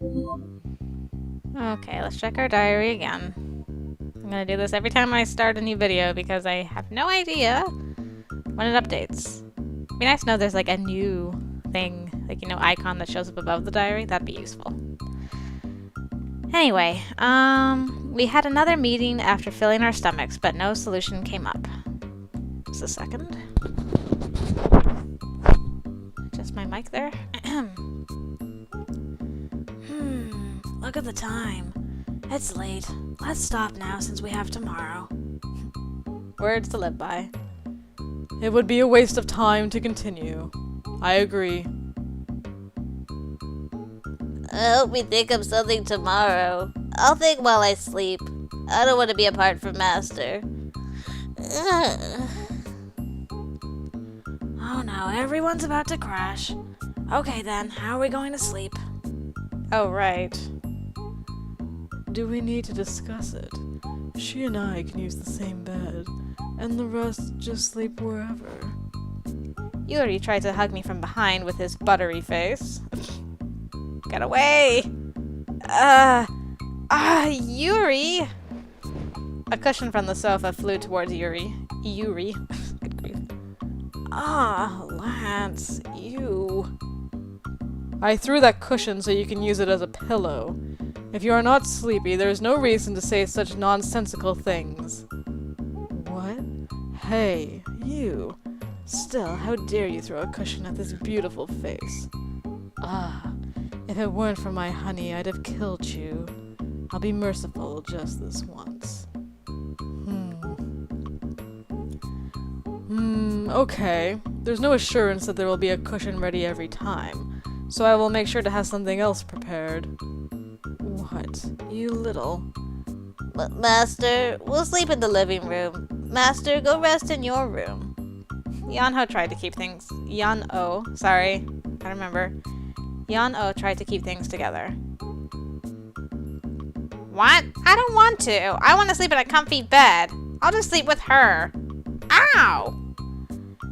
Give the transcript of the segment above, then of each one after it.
Okay, let's check our diary again. I'm gonna do this every time I start a new video because I have no idea when it updates. It'd be nice to know there's like a new thing, like, you know, icon that shows up above the diary. That'd be useful. Anyway, we had another meeting after filling our stomachs, but no solution came up. Just a second. Adjust my mic there. Look at the time. It's late. Let's stop now since we have tomorrow. Words to live by. It would be a waste of time to continue. I agree. I hope we think of something tomorrow. I'll think while I sleep. I don't want to be apart from Master. Oh no, everyone's about to crash. Okay then, how are we going to sleep? Oh, right. Do we need to discuss it? She and I can use the same bed, and the rest just sleep wherever. Yuri tried to hug me from behind with his buttery face. Get away! Yuri! A cushion from the sofa flew towards Yuri. Good grief. Lance, you. I threw that cushion so you can use it as a pillow. If you are not sleepy, there is no reason to say such nonsensical things. What? Hey, you. Still, how dare you throw a cushion at this beautiful face? If it weren't for my honey, I'd have killed you. I'll be merciful just this once. Okay. There's no assurance that there will be a cushion ready every time, so I will make sure to have something else prepared. What? You little... Master, we'll sleep in the living room. Master, go rest in your room. Yan-Ho tried to keep things... Yan-O, sorry. I remember. Yan-O tried to keep things together. What? I don't want to. I want to sleep in a comfy bed. I'll just sleep with her. Ow!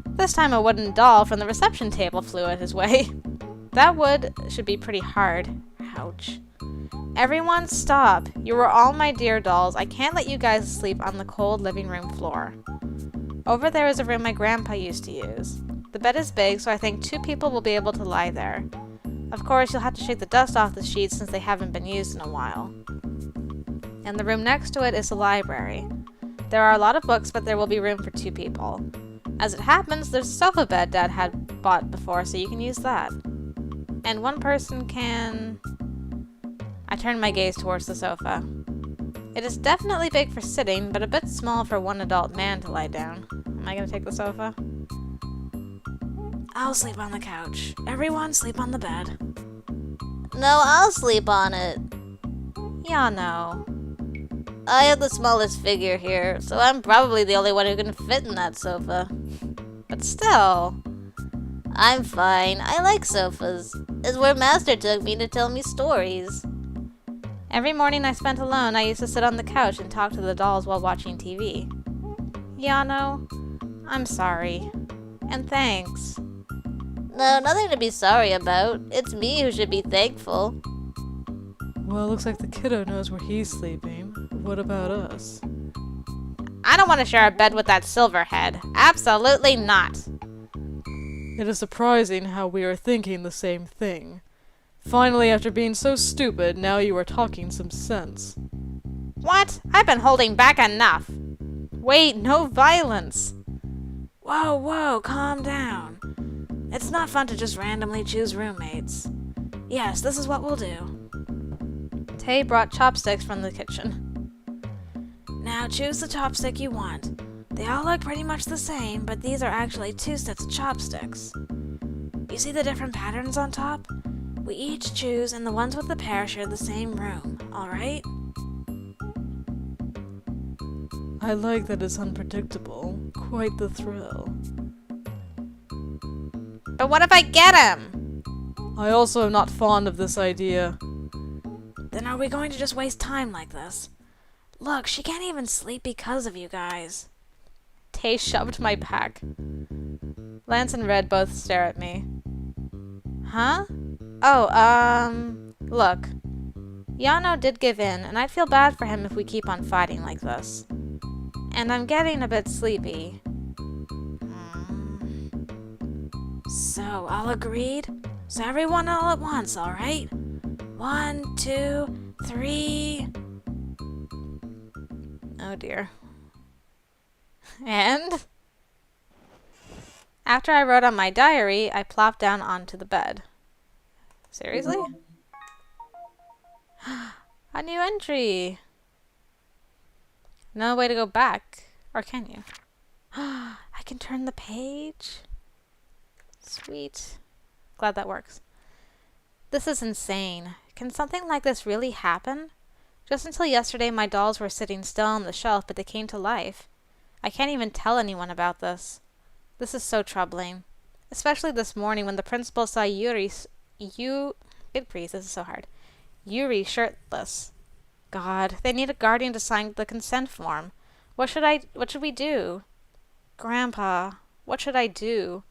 This time a wooden doll from the reception table flew at his way. That wood should be pretty hard. Ouch. Everyone stop. You are all my dear dolls. I can't let you guys sleep on the cold living room floor. Over there is a room my grandpa used to use. The bed is big, so I think 2 people will be able to lie there. Of course, you'll have to shake the dust off the sheets since they haven't been used in a while. And the room next to it is the library. There are a lot of books, but there will be room for 2 people. As it happens, there's a sofa bed Dad had bought before, so you can use that. And one person can... I turned my gaze towards the sofa. It is definitely big for sitting, but a bit small for one adult man to lie down. Am I gonna take the sofa? I'll sleep on the couch. Everyone sleep on the bed. No, I'll sleep on it. Yeah, no. I have the smallest figure here, so I'm probably the only one who can fit in that sofa. But still... I'm fine. I like sofas. It's where Master took me to tell me stories. Every morning I spent alone, I used to sit on the couch and talk to the dolls while watching TV. Yano, I'm sorry. And thanks. No, nothing to be sorry about. It's me who should be thankful. Well, it looks like the kiddo knows where he's sleeping. What about us? I don't want to share a bed with that silverhead. Absolutely not. It is surprising how we are thinking the same thing. Finally, after being so stupid, now you are talking some sense. What? I've been holding back enough. Wait, no violence. Whoa, calm down. It's not fun to just randomly choose roommates. Yes, this is what we'll do. Tay brought chopsticks from the kitchen. Now choose the chopstick you want. They all look pretty much the same, but these are actually 2 sets of chopsticks. You see the different patterns on top? We each choose, and the ones with the pair share the same room, alright? I like that it's unpredictable. Quite the thrill. But what if I get him? I also am not fond of this idea. Then are we going to just waste time like this? Look, she can't even sleep because of you guys. Tay shoved my back. Lance and Red both stare at me. Huh? Oh, Look, Yano did give in, and I'd feel bad for him if we keep on fighting like this. And I'm getting a bit sleepy. So, all agreed? So everyone all at once, alright? 1, 2, 3... Oh dear. And? After I wrote on my diary, I plopped down onto the bed. Seriously? A new entry! No way to go back. Or can you? I can turn the page? Sweet. Glad that works. This is insane. Can something like this really happen? Just until yesterday, my dolls were sitting still on the shelf, but they came to life. I can't even tell anyone about this. This is so troubling. Especially this morning when the principal saw Yuri good grief, this is so hard. Yuri shirtless. God, they need a guardian to sign the consent form. What should we do? Grandpa, what should I do?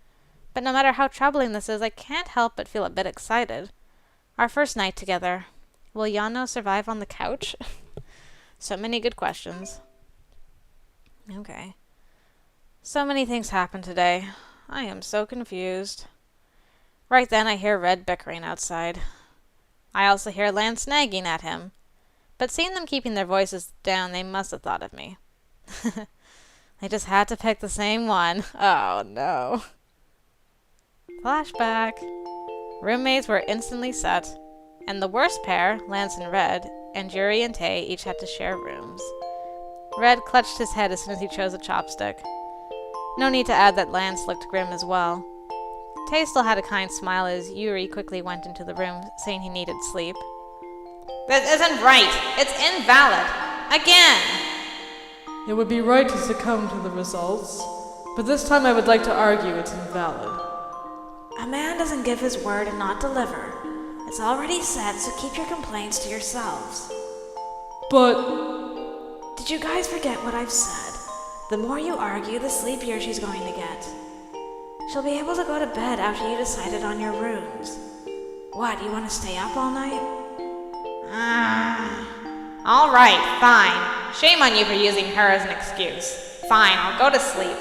But no matter how troubling this is, I can't help but feel a bit excited. Our first night together. Will Yano survive on the couch? So many good questions. Okay. So many things happened today. I am so confused. Right then I hear Red bickering outside. I also hear Lance nagging at him. But seeing them keeping their voices down, they must have thought of me. They just had to pick the same one. Oh no. Flashback. Roommates were instantly set, and the worst pair, Lance and Red, and Yuri and Tay each had to share rooms. Red clutched his head as soon as he chose a chopstick. No need to add that Lance looked grim as well. Tay still had a kind smile as Yuri quickly went into the room, saying he needed sleep. This isn't right! It's invalid! Again! It would be right to succumb to the results, but this time I would like to argue it's invalid. A man doesn't give his word and not deliver. It's already said, so keep your complaints to yourselves. But... Did you guys forget what I've said? The more you argue, the sleepier she's going to get. She'll be able to go to bed after you decided on your rooms. What, you want to stay up all night? All right, fine. Shame on you for using her as an excuse. Fine, I'll go to sleep.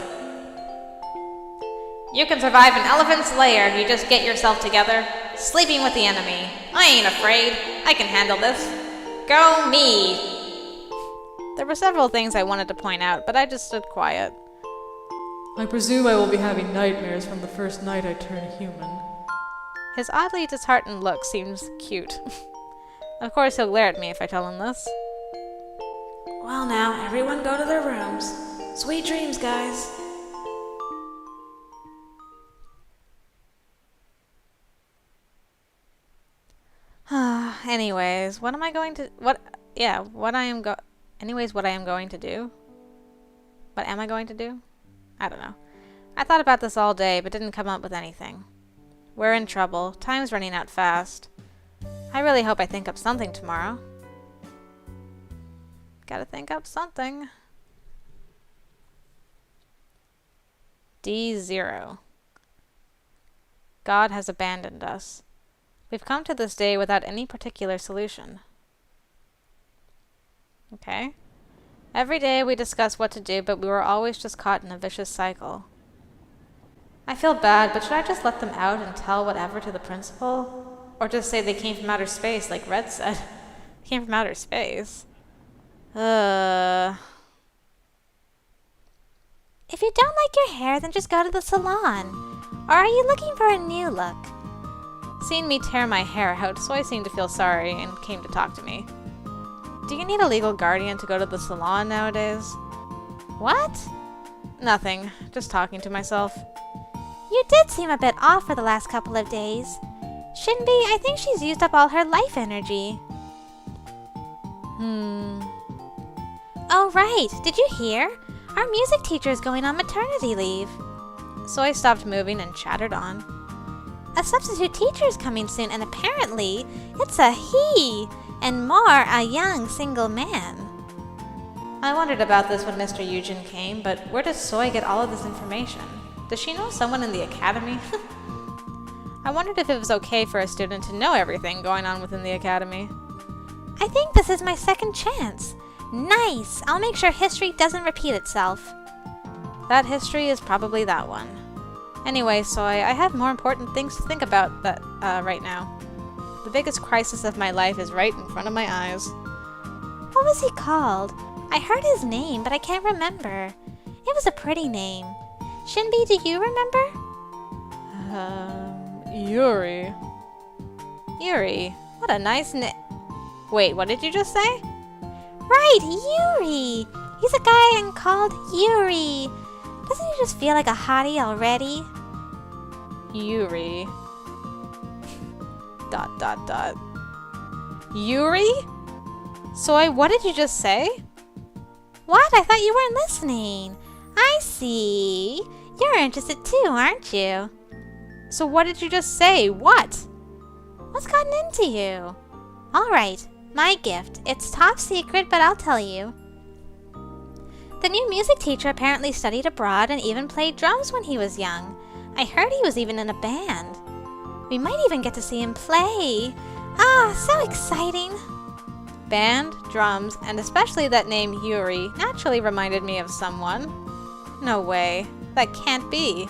You can survive an elephant's lair if you just get yourself together. Sleeping with the enemy. I ain't afraid. I can handle this. Go me! There were several things I wanted to point out, but I just stood quiet. I presume I will be having nightmares from the first night I turn human. His oddly disheartened look seems cute. Of course he'll glare at me if I tell him this. Well now, everyone go to their rooms. Sweet dreams, guys. Anyways, what am I going to... Anyways, what I am going to do? What am I going to do? I don't know. I thought about this all day, but didn't come up with anything. We're in trouble. Time's running out fast. I really hope I think up something tomorrow. Gotta think up something. D0. God has abandoned us. We've come to this day without any particular solution. Okay. Every day we discuss what to do, but we were always just caught in a vicious cycle. I feel bad, but should I just let them out and tell whatever to the principal? Or just say they came from outer space, like Red said? They came from outer space. If you don't like your hair, then just go to the salon. Or are you looking for a new look? Seeing me tear my hair out, so I seemed to feel sorry and came to talk to me. Do you need a legal guardian to go to the salon nowadays? What? Nothing. Just talking to myself. You did seem a bit off for the last couple of days. Shouldn't be. I think she's used up all her life energy. Oh, right. Did you hear? Our music teacher is going on maternity leave. So I stopped moving and chattered on. A substitute teacher is coming soon, and apparently it's a he, and more a young single man. I wondered about this when Mr. Eugen came, but where does Soy get all of this information? Does she know someone in the academy? I wondered if it was okay for a student to know everything going on within the academy. I think this is my second chance. Nice! I'll make sure history doesn't repeat itself. That history is probably that one. Anyway, Soy, I have more important things to think about right now. The biggest crisis of my life is right in front of my eyes. What was he called? I heard his name, but I can't remember. It was a pretty name. Shinbi, do you remember? Yuri. Yuri. What a nice Wait, what did you just say? Right, Yuri! He's a guy called Yuri. Doesn't he just feel like a hottie already? Yuri. ... Yuri? Soy, what did you just say? What? I thought you weren't listening. I see. You're interested too, aren't you? So what did you just say? What? What's gotten into you? Alright, my gift. It's top secret, but I'll tell you. The new music teacher apparently studied abroad and even played drums when he was young. I heard he was even in a band. We might even get to see him play. Ah, so exciting. Band, drums, and especially that name Yuri naturally reminded me of someone. No way. That can't be.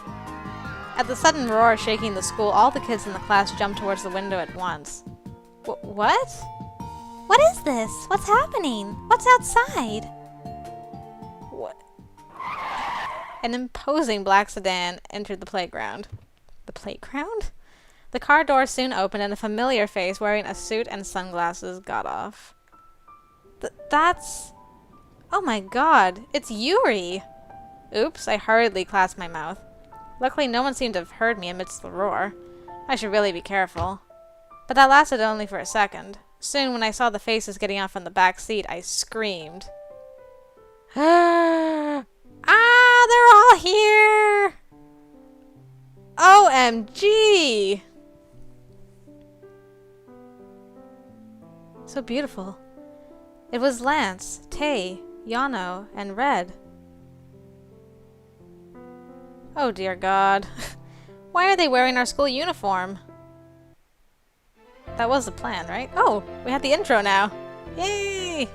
At the sudden roar shaking the school, all the kids in the class jumped towards the window at once. What? What is this? What's happening? What's outside? What? An imposing black sedan entered the playground. The playground? The car door soon opened and a familiar face wearing a suit and sunglasses got off. That's... Oh my god, it's Yuri! Oops, I hurriedly clasped my mouth. Luckily, no one seemed to have heard me amidst the roar. I should really be careful. But that lasted only for a second. Soon, when I saw the faces getting off from the back seat, I screamed. Ah, they're all here! OMG! So beautiful. It was Lance, Tay, Yano, and Red. Oh dear God. Why are they wearing our school uniform? That was the plan, right? Oh, we have the intro now. Yay!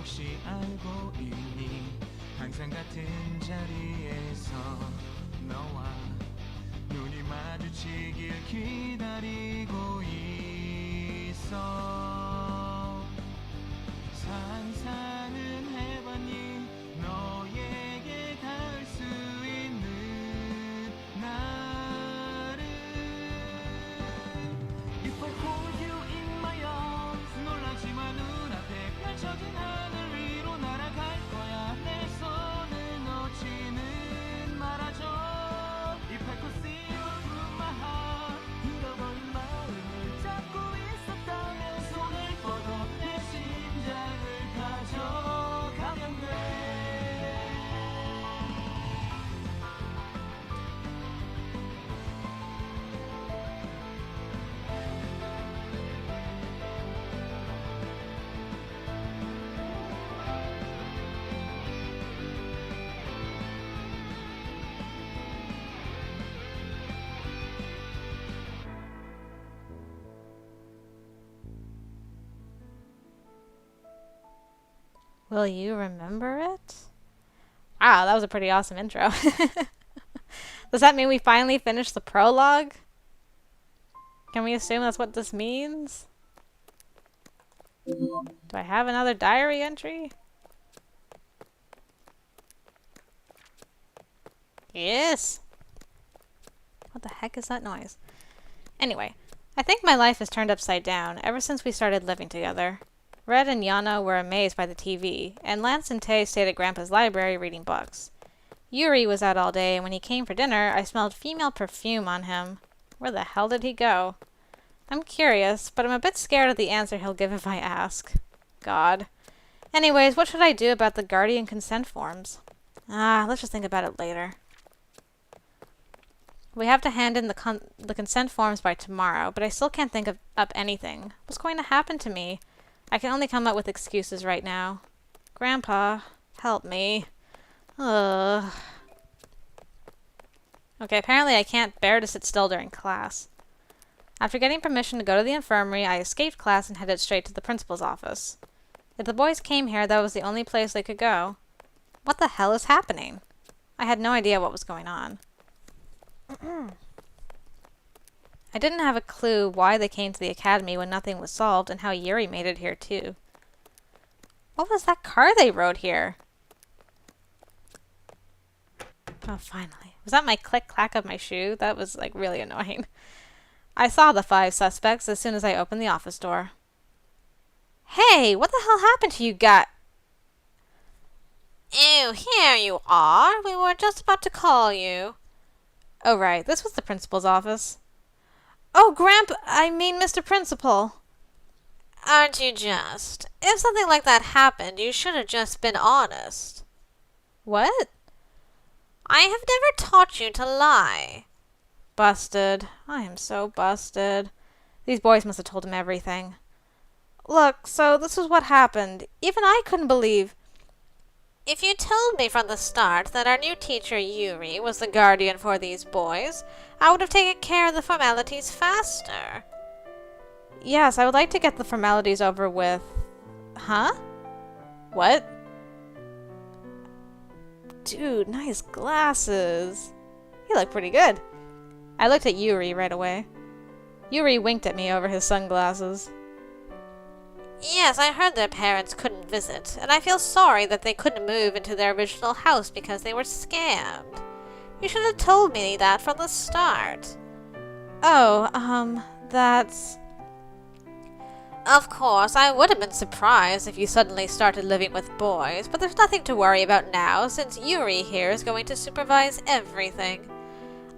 혹시 알고 있니 항상 같은 자리에서 너와 눈이 마주치길 기다리고 있어 상상은 해봤니 너에게 닿을 수 있는 나를 If I hold you in my arms 놀라지만 눈앞에 펼쳐진 하늘 위로 날아갈 거야 내 손을 놓지는 말아줘 If I could see you through my heart 잃어버린 마음을 잡고 있었다면 손을 뻗어 내 심장을 가져가면 돼 Will you remember it? Wow, that was a pretty awesome intro. Does that mean we finally finished the prologue? Can we assume that's what this means? Do I have another diary entry? Yes! What the heck is that noise? Anyway, I think my life has turned upside down ever since we started living together. Red and Yana were amazed by the TV, and Lance and Tay stayed at Grandpa's library reading books. Yuri was out all day, and when he came for dinner, I smelled female perfume on him. Where the hell did he go? I'm curious, but I'm a bit scared of the answer he'll give if I ask. God. Anyways, what should I do about the guardian consent forms? Let's just think about it later. We have to hand in the consent forms by tomorrow, but I still can't think of up anything. What's going to happen to me? I can only come up with excuses right now. Grandpa, help me. Ugh. Okay, apparently I can't bear to sit still during class. After getting permission to go to the infirmary, I escaped class and headed straight to the principal's office. If the boys came here, that was the only place they could go. What the hell is happening? I had no idea what was going on. I didn't have a clue why they came to the academy when nothing was solved and how Yuri made it here too. What was that car they rode here? Oh, finally. Was that my click-clack of my shoe? That was, like, really annoying. I saw the 5 suspects as soon as I opened the office door. Hey, what the hell happened to you guys? Ew, here you are. We were just about to call you. Oh, right. This was the principal's office. Oh, I mean, Mr. Principal. Aren't you just? If something like that happened, you should have just been honest. What? I have never taught you to lie. Busted. I am so busted. These boys must have told him everything. Look, so this is what happened. Even I couldn't believe. If you told me from the start that our new teacher, Yuri, was the guardian for these boys, I would have taken care of the formalities faster. Yes, I would like to get the formalities over with. Huh? What? Dude, nice glasses. You look pretty good. I looked at Yuri right away. Yuri winked at me over his sunglasses. Yes, I heard their parents couldn't visit, and I feel sorry that they couldn't move into their original house because they were scammed. You should have told me that from the start. Oh, that's... Of course, I would have been surprised if you suddenly started living with boys, but there's nothing to worry about now since Yuri here is going to supervise everything.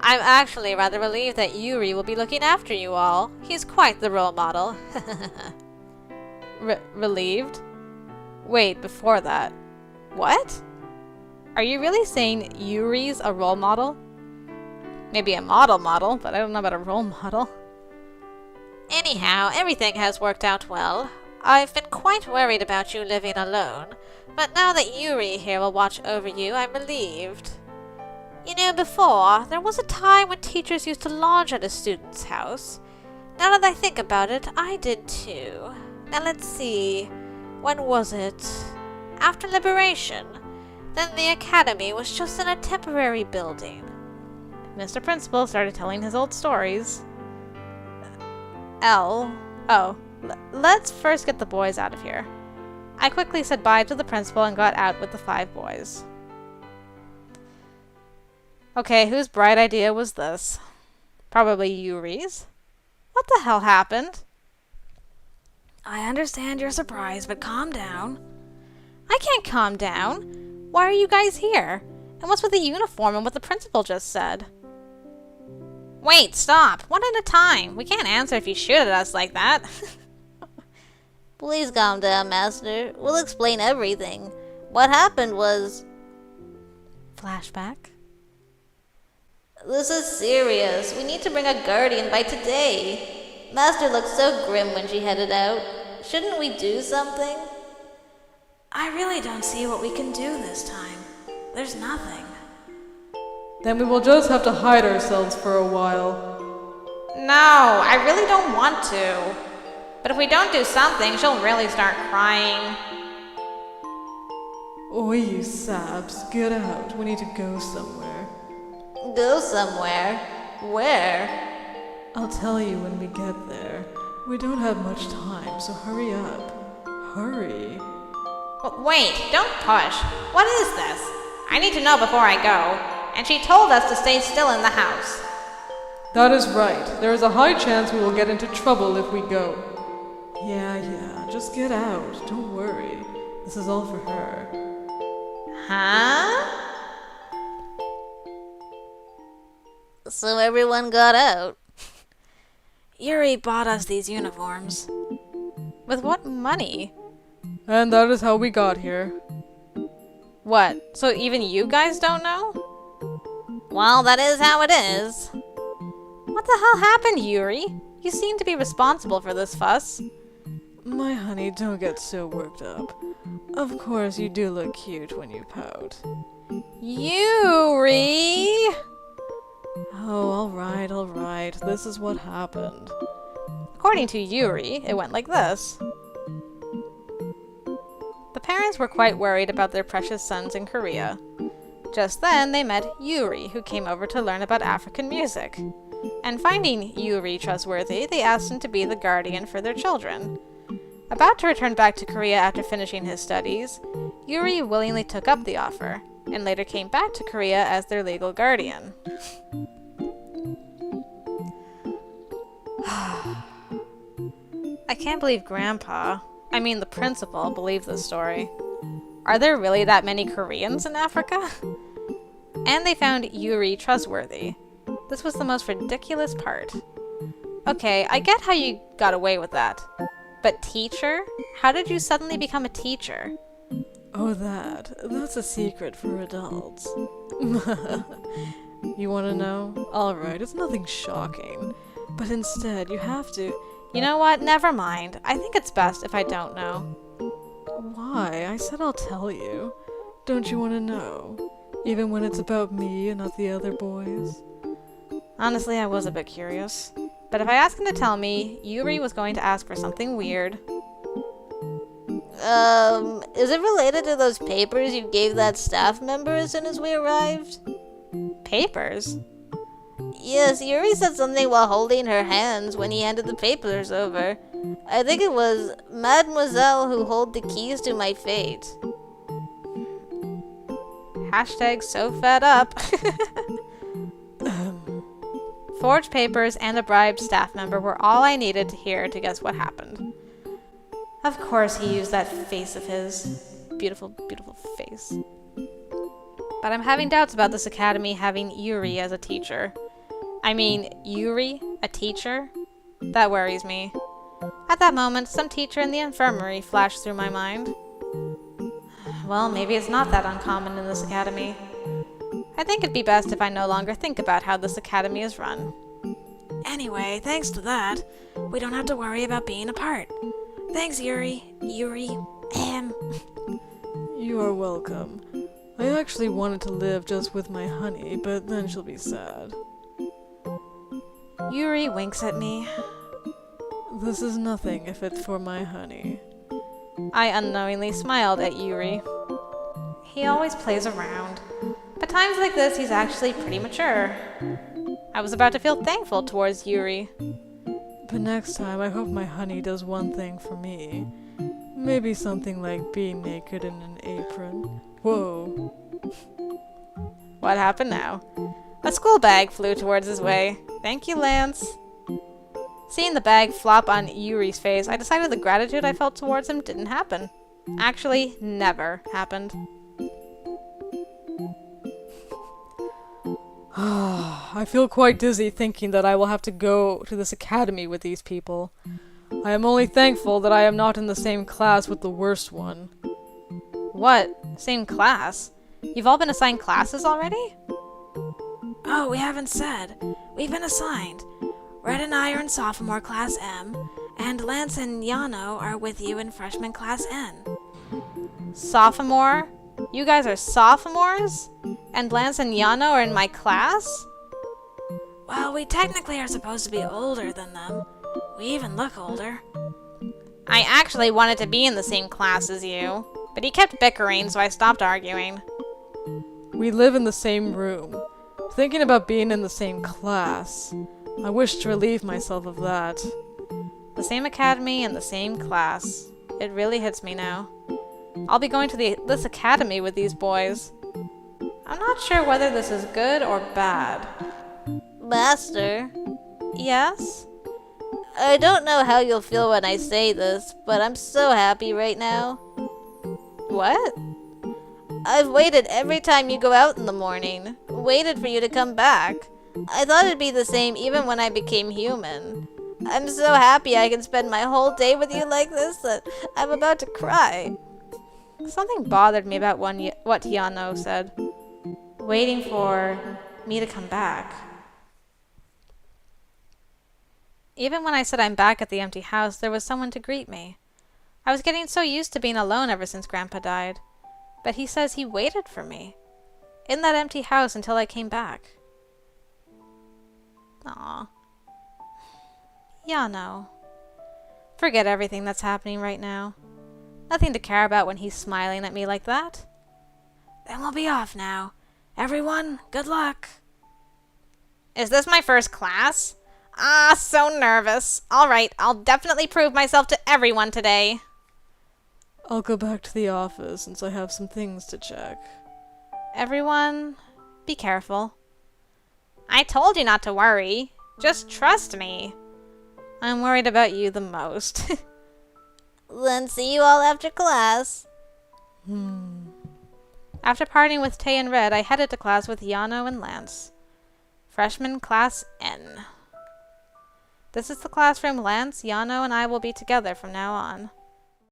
I'm actually rather relieved that Yuri will be looking after you all. He's quite the role model. Relieved? Wait, before that. What? Are you really saying Yuri's a role model? Maybe a model, but I don't know about a role model. Anyhow, everything has worked out well. I've been quite worried about you living alone, but now that Yuri here will watch over you, I'm relieved. You know, before, there was a time when teachers used to lodge at a student's house. Now that I think about it, I did too. Now let's see, when was it? After Liberation. Then the academy was just in a temporary building. Mr. Principal started telling his old stories. Let's first get the boys out of here. I quickly said bye to the principal and got out with the 5 boys. Okay, whose bright idea was this? Probably Yuri's. What the hell happened? I understand you're surprised, but calm down. I can't calm down. Why are you guys here? And what's with the uniform and what the principal just said? Wait, stop. One at a time. We can't answer if you shoot at us like that. Please calm down, Master. We'll explain everything. What happened was... Flashback. This is serious. We need to bring a guardian by today. Master looked so grim when she headed out. Shouldn't we do something? I really don't see what we can do this time. There's nothing. Then we will just have to hide ourselves for a while. No, I really don't want to. But if we don't do something, she'll really start crying. Oi, you saps, get out. We need to go somewhere. Go somewhere? Where? I'll tell you when we get there. We don't have much time, so hurry up. Hurry. Wait, don't push. What is this? I need to know before I go. And she told us to stay still in the house. That is right. There is a high chance we will get into trouble if we go. Yeah, just get out. Don't worry. This is all for her. Huh? So everyone got out. Yuri bought us these uniforms. With what money? And that is how we got here. What? So even you guys don't know? Well, that is how it is. What the hell happened, Yuri? You seem to be responsible for this fuss. My honey, don't get so worked up. Of course, you do look cute when you pout. Yuri! Oh, alright. This is what happened. According to Yuri, it went like this. The parents were quite worried about their precious sons in Korea. Just then, they met Yuri, who came over to learn about African music. And finding Yuri trustworthy, they asked him to be the guardian for their children. About to return back to Korea after finishing his studies, Yuri willingly took up the offer, and later came back to Korea as their legal guardian. I can't believe the principal, believed this story. Are there really that many Koreans in Africa? And they found Yuri trustworthy. This was the most ridiculous part. Okay, I get how you got away with that. But teacher? How did you suddenly become a teacher? Oh, that's a secret for adults. You wanna know? Alright, it's nothing shocking. But instead, you have to... You know what? Never mind. I think it's best if I don't know. Why? I said I'll tell you. Don't you wanna know? Even when it's about me and not the other boys? Honestly, I was a bit curious. But if I asked him to tell me, Yuri was going to ask for something weird. Is it related to those papers you gave that staff member as soon as we arrived? Papers? Yes, Yuri said something while holding her hands when he handed the papers over. I think it was Mademoiselle who hold the keys to my fate. Hashtag so fed up. Forged papers and a bribed staff member were all I needed to hear to guess what happened. Of course he used that face of his. Beautiful, beautiful face. But I'm having doubts about this academy having Yuri as a teacher. I mean, Yuri, a teacher? That worries me. At that moment, some teacher in the infirmary flashed through my mind. Well, maybe it's not that uncommon in this academy. I think it'd be best if I no longer think about how this academy is run. Anyway, thanks to that, we don't have to worry about being apart. Thanks, Yuri. You are welcome. I actually wanted to live just with my honey, but then she'll be sad. Yuri winks at me. This is nothing if it's for my honey. I unknowingly smiled at Yuri. He always plays around. But times like this, he's actually pretty mature. I was about to feel thankful towards Yuri. But next time, I hope my honey does one thing for me. Maybe something like being naked in an apron. Whoa. What happened now? A school bag flew towards his way. Thank you, Lance. Seeing the bag flop on Yuri's face, I decided the gratitude I felt towards him didn't happen. Actually, never happened. I feel quite dizzy thinking that I will have to go to this academy with these people. I am only thankful that I am not in the same class with the worst one. What? Same class? You've all been assigned classes already? Oh, we haven't said. We've been assigned. Red and I are in sophomore class M, and Lance and Yano are with you in freshman class N. Sophomore? You guys are sophomores? And Lance and Yano are in my class? Well, we technically are supposed to be older than them. We even look older. I actually wanted to be in the same class as you, but he kept bickering, so I stopped arguing. We live in the same room. Thinking about being in the same class. I wish to relieve myself of that. The same academy and the same class. It really hits me now. I'll be going to this academy with these boys. I'm not sure whether this is good or bad. Master, Yes? I don't know how you'll feel when I say this, but I'm so happy right now. What? I've waited every time you go out in the morning. Waited for you to come back. I thought it'd be the same even when I became human. I'm so happy I can spend my whole day with you like this that I'm about to cry. Something bothered me about what Yano said. Waiting for me to come back. Even when I said I'm back at the empty house, there was someone to greet me. I was getting so used to being alone ever since Grandpa died. But he says he waited for me in that empty house until I came back. Aw. Yano. Forget everything that's happening right now. Nothing to care about when he's smiling at me like that. Then we'll be off now. Everyone, good luck. Is this my first class? Ah, so nervous. Alright, I'll definitely prove myself to everyone today. I'll go back to the office since I have some things to check. Everyone, be careful. I told you not to worry. Just trust me. I'm worried about you the most. Then see you all after class. After partying with Tay and Red, I headed to class with Yano and Lance. Freshman Class N. This is the classroom Lance, Yano, and I will be together from now on.